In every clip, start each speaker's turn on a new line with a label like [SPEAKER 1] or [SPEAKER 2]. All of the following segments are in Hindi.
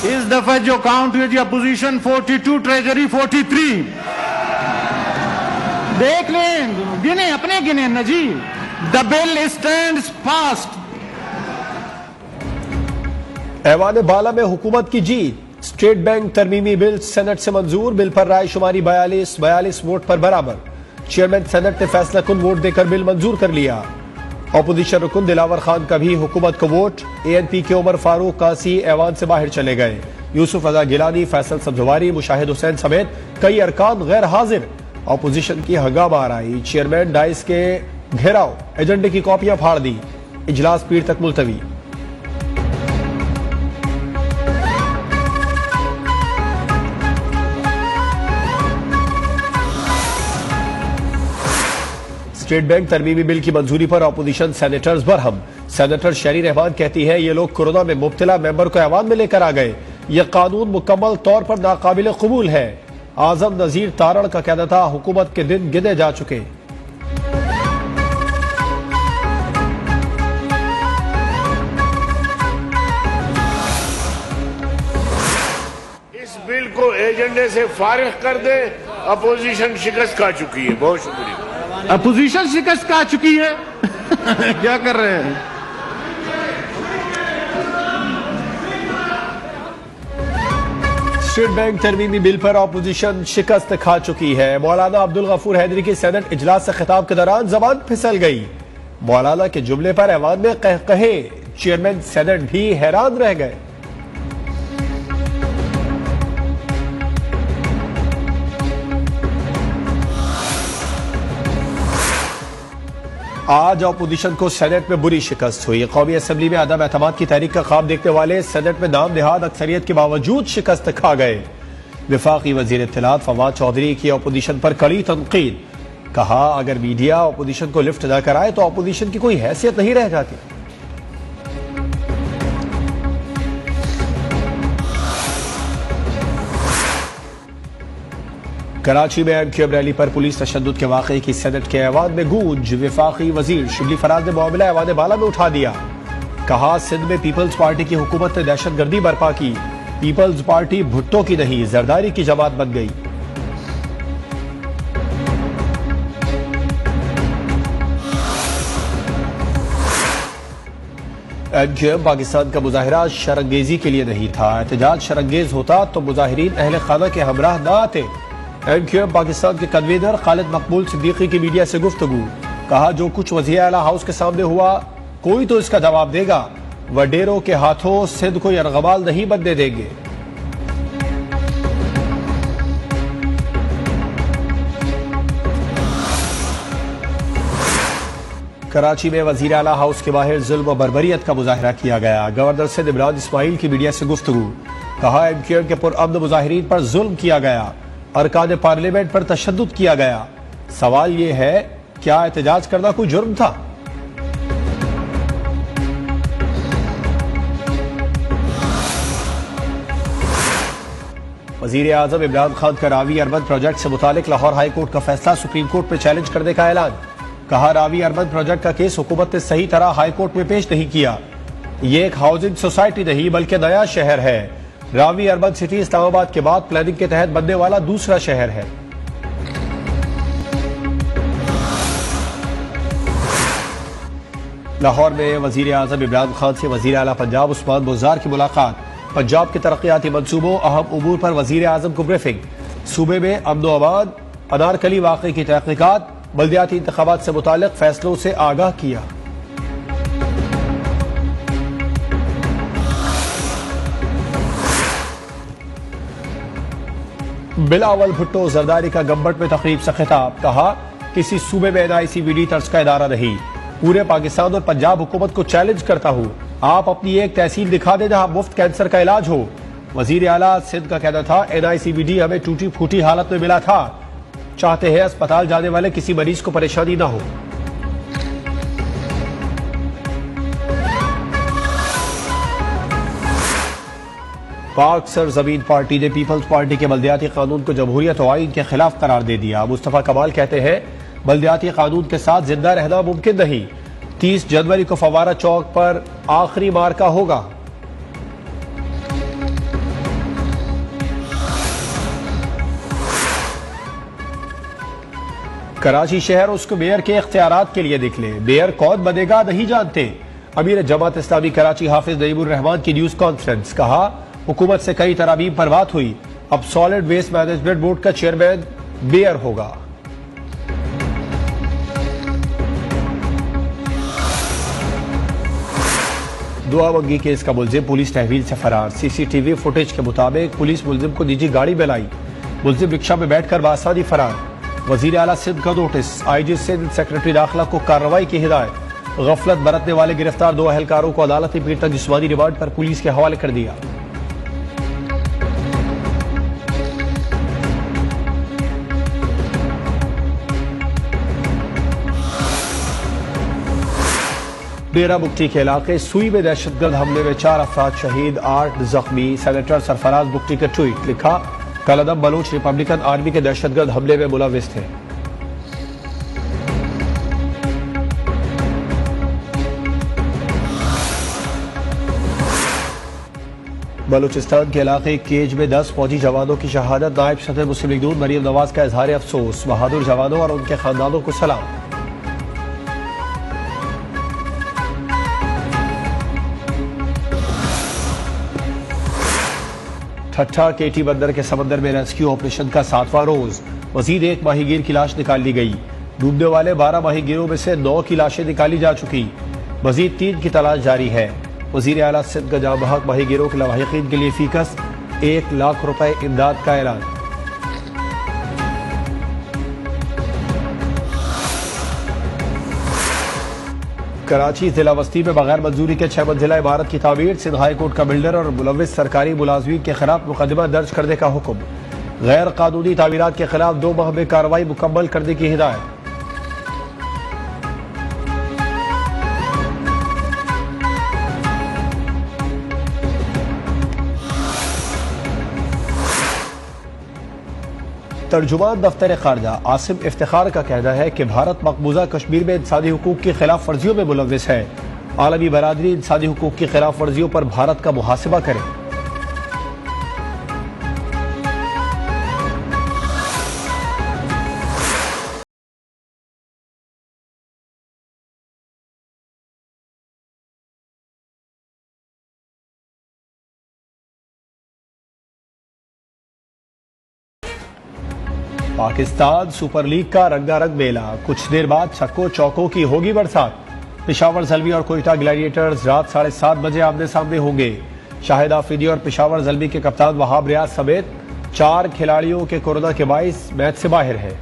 [SPEAKER 1] इस दफा जो काउंट हुई थी अपोजिशन 42, ट्रेजरी 43। देख लें, गिने अपने गिने न जी। The bill stands passed.
[SPEAKER 2] ऐवान बाला में हुकूमत की जीत। स्टेट बैंक तरमीमी बिल सेनेट से मंजूर। बिल पर राय शुमारी 42 वोट पर बराबर। चेयरमैन सेनेट ने फैसला कुन वोट देकर बिल मंजूर कर लिया। अपोजिशन रुकन दिलावर खान का भी हुकूमत को वोट। ANP के उमर फारूक कासी ऐवान से बाहर चले गए। यूसुफ रजा गिलानी, फैसल सब्जवारी, मुशाहिद हुसैन समेत कई अरकान गैर हाजिर। अपोजिशन की हंगामा आई। चेयरमैन डाइस के घेराव, एजेंडे की कॉपियां फाड़ दी। इजलास पीर तक मुलतवी। स्टेट बैंक तरमीमी बिल की मंजूरी पर अपोजिशन सेनेटर्स बरहम। सेनेटर शरी रहमान कहती है ये लोग कोरोना में मुब्तला मेंबर को ऐवान में लेकर आ गए। यह कानून मुकम्मल तौर पर नाकाबिल कबूल है। आजम नजीर तारड़ का कहना था हुकूमत के दिन गिने जा चुके।
[SPEAKER 3] इस बिल को एजेंडे से फारिग कर दे। अपोजिशन शिकस्त खा चुकी है। बहुत शुक्रिया।
[SPEAKER 1] अपोजिशन शिकस्त खा चुकी है। क्या कर रहे हैं?
[SPEAKER 2] स्टेट बैंक तरमीमी बिल पर अपोजिशन शिकस्त खा चुकी है। मौलाना अब्दुल गफूर हैदरी की सेनेट इजलास से खिताब के दौरान जबान फिसल गई। मौलाना के जुमले पर ऐवान में कहे चेयरमैन सेनेट भी हैरान रह गए। आज अपोजिशन को सेनेट में बुरी शिकस्त हुई। कौमी असेंबली में अदम एतमाद की तहरीक का ख्वाब देखने वाले सेनेट में नाम निहाद अक्सरियत के बावजूद शिकस्त खा गए। वफाकी वजीर इत्तलात फवाद चौधरी की अपोजिशन पर कड़ी तनकीद। कहा अगर मीडिया अपोजिशन को लिफ्ट न कराए तो अपोजिशन की कोई हैसियत नहीं रह जाती। कराची में MQM रैली पर पुलिस तशद्दुद के वाक़े की सेनेट के ऐवान में गूंज। वफाकी वजीर शिबली फराज ने मामला ऐवान बाला में उठा दिया। कहा सिंध में पीपल्स पार्टी की हुकूमत ने दहशतगर्दी बर्पा की। पीपल्स पार्टी भुट्टो की नहीं जरदारी की जमात बन गई। MQM पाकिस्तान का मुजाहिरा शरंगेजी के लिए नहीं था। एहतजाज शरंगेज होता तो मुजाहिरीन अहले खाना के हमराह न आते। MQM पाकिस्तान के कन्वीनर खालिद मकबूल सिद्दीकी की मीडिया से गुफ्तगू। कहा जो कुछ वज़ीर आला हाउस के सामने हुआ कोई तो इसका जवाब देगा। वडेरों के हाथों सिंध को यरगमाल नहीं बनने देंगे। कराची में वज़ीर आला हाउस के बाहर जुल्म व बर्बरियत का मुजाहिरा किया गया। गवर्नर सिंध इमरान इस्माइल की मीडिया से गुफ्तगू। कहा MQM के पुरअमन मुजाहिरीन पर जुल्म किया गया। अरकान पार्लियामेंट पर तशद्दुद किया गया। सवाल यह है क्या एहतजाज करना कोई जुर्म था? वजीर आजम इमरान खान का रावी अरबन प्रोजेक्ट से मुतालिक लाहौर हाई कोर्ट का फैसला सुप्रीम कोर्ट में चैलेंज करने का ऐलान। कहा रावी अरबन प्रोजेक्ट का केस हुकूमत ने सही तरह हाई कोर्ट में पेश नहीं किया। ये एक हाउसिंग सोसाइटी नहीं बल्कि नया शहर है। रावी अर्बन सिटी इस्लामाबाद के बाद प्लानिंग के तहत बनने वाला दूसरा शहर है। लाहौर में वजीर आजम इमरान खान से वजीर आला पंजाब उस्मान बुज़दार की मुलाकात। पंजाब के तरक्याती मंसूबों अहम उमूर पर वजीर आजम को ब्रीफिंग। सूबे में अमन व अमान, अनारकली वाक़े की तहकीकात, बल्दियाती इंतखाबात से मुताल्लिक फैसलों से आगाह किया। बिलावल भुट्टो जरदारी का गंबट में तकरीब से खिताब। कहा किसी सूबे में NICVD तर्ज का इदारा नहीं। पूरे पाकिस्तान और पंजाब हुकूमत को चैलेंज करता हूँ आप अपनी एक तहसील दिखा दे जहां मुफ्त कैंसर का इलाज हो। वजीर आला सिंध का कहना था NICVD हमें टूटी फूटी हालत में मिला था। चाहते हैं अस्पताल जाने वाले किसी मरीज को परेशानी ना हो। पाक सरजमीन पार्टी ने पीपल्स पार्टी के बल्दियाती कानून को जमहूरियत और आईन के खिलाफ करार दे दिया। मुस्तफा कमाल कहते हैं बल्दियाती कानून के साथ जिंदा रहना मुमकिन नहीं। 30 जनवरी को फवारा चौक पर आखिरी मार्का होगा। कराची शहर उसको मेयर के इख्तियारात के लिए निकले, मेयर कौन बनेगा नहीं जानते। अमीर जमात इस्लामी कराची हाफिज नईमुर रहमान की न्यूज कॉन्फ्रेंस, कहा हुकूमत से कई तरामीम पर बात हुई, अब सॉलिड वेस्ट मैनेजमेंट बोर्ड का चेयरमैन मेयर होगा। दुआ मंगी केस का मुलजिम पुलिस तहवील से फरार, सीसीटीवी फुटेज के मुताबिक पुलिस मुलजिम को निजी गाड़ी में लाई, मुलजिम रिक्शा में बैठकर बासानी फरार। वजीर आला सिंध का नोटिस, आईजी सिंध सेक्रेटरी दाखिला को कार्रवाई की हिदायत। गफलत बरतने वाले गिरफ्तार 2 अहलकारों को अदालती पीठ तक जिस्मानी रिमांड पर पुलिस के हवाले कर दिया। डेरा बुगटी के इलाके सुई में दहशतगर्द हमले में 4 अफराद शहीद, 8 जख्मी। सेनेटर सरफराज बुगटी का ट्वीट, लिखा कलदम बलोच रिपब्लिकन आर्मी के दहशतगर्द हमले में मुलविस थे। बलूचिस्तान के इलाके केज में 10 फौजी जवानों की शहादत, नायब सदर मुस्लिम लीग नून मरियम नवाज का इजहार अफसोस, बहादुर जवानों और उनके खानदानों को सलाम। ठट्ठा केटी बंदर के समंदर में रेस्क्यू ऑपरेशन का 7वां रोज, मजीद 1 माहीगीर की लाश निकाल ली गई। डूबने वाले 12 माहीगीरों में से 9 की लाशें निकाली जा चुकी, मजीद 3 की तलाश जारी है। वजीर आला सिंध का जाम बहक माहीगीरों के लवाहिकीन के लिए फीकस 1 लाख रुपए इमदाद का ऐलान। कराची जिला बस्ती में बगैर मंजूरी के 6 मंजिला इमारत की तामीर, सिंध हाई कोर्ट का बिल्डर और मुलविस सरकारी मुलाजमीन के खिलाफ मुकदमा दर्ज करने का हुक्म। गैर कानूनी तामीरात के खिलाफ 2 माह में कार्रवाई मुकम्मल करने की हिदायत। तर्जुमान दफ्तर खारजा आसिम इफ्तिखार का कहना है कि भारत मकबूजा कश्मीर में इंसानी हुकूक की खिलाफ वर्जियों में मुलविस है। आलमी बरादरी इंसानी हुकूक की खिलाफ वर्जियों पर भारत का मुहासिबा करे। पाकिस्तान सुपर लीग का रंगारंग मेला, कुछ देर बाद छक्कों चौकों की होगी बरसात। पेशावर ज़ल्मी और कोयटा ग्लैडिएटर्स रात 7:30 बजे आमने सामने होंगे। शाहिद आफरीदी और पेशावर ज़ल्मी के कप्तान वहाब रियाज समेत 4 खिलाड़ियों के कोरोना के बाइस मैच से बाहर हैं।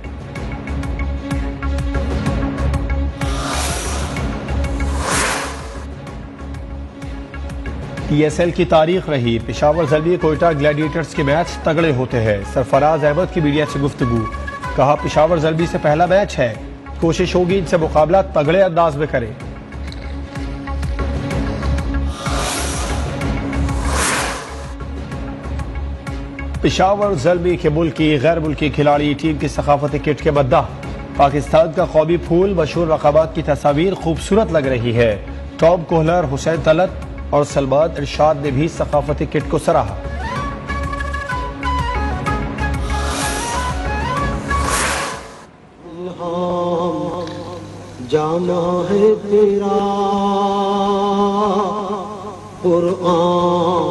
[SPEAKER 2] PSL की तारीख रही, पेशावर ज़ल्मी कोयटा ग्लैडिएटर्स के मैच तगड़े होते हैं। सरफराज अहमद की मीडिया से गुफ्तगू, कहा पेशावर ज़ल्मी से पहला मैच है, कोशिश होगी इनसे मुकाबला तगड़े अंदाज में करें। पेशावर ज़ल्मी के मुल्की गैर मुल्की खिलाड़ी टीम की सकाफती किट के मद्दाह। पाकिस्तान का कौमी फूल मशहूर रकाबात की तस्वीर खूबसूरत लग रही है। टॉम कोहलर, हुसैन तलत और सलमान इरशाद ने भी सकाफती किट को सराहा।
[SPEAKER 4] जाना है तेरा कुरान,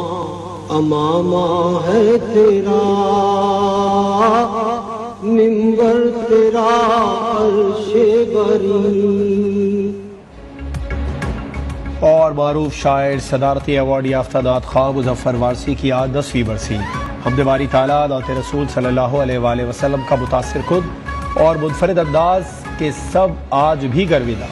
[SPEAKER 4] अमामा है तेरा मिंबर, तेरा अर्शे बरी।
[SPEAKER 2] और मारूफ शायर सदारती अवार्ड याफ्ता नात ख्वां मुजफ्फर वारसी की आज 10वीं बरसी। हमद बारी ताला नात रसूल सल्लल्लाहु अलैहि वसल्लम का मुतासिर खुद और मुनफरिद अंदाज के सब आज भी गर्विदा।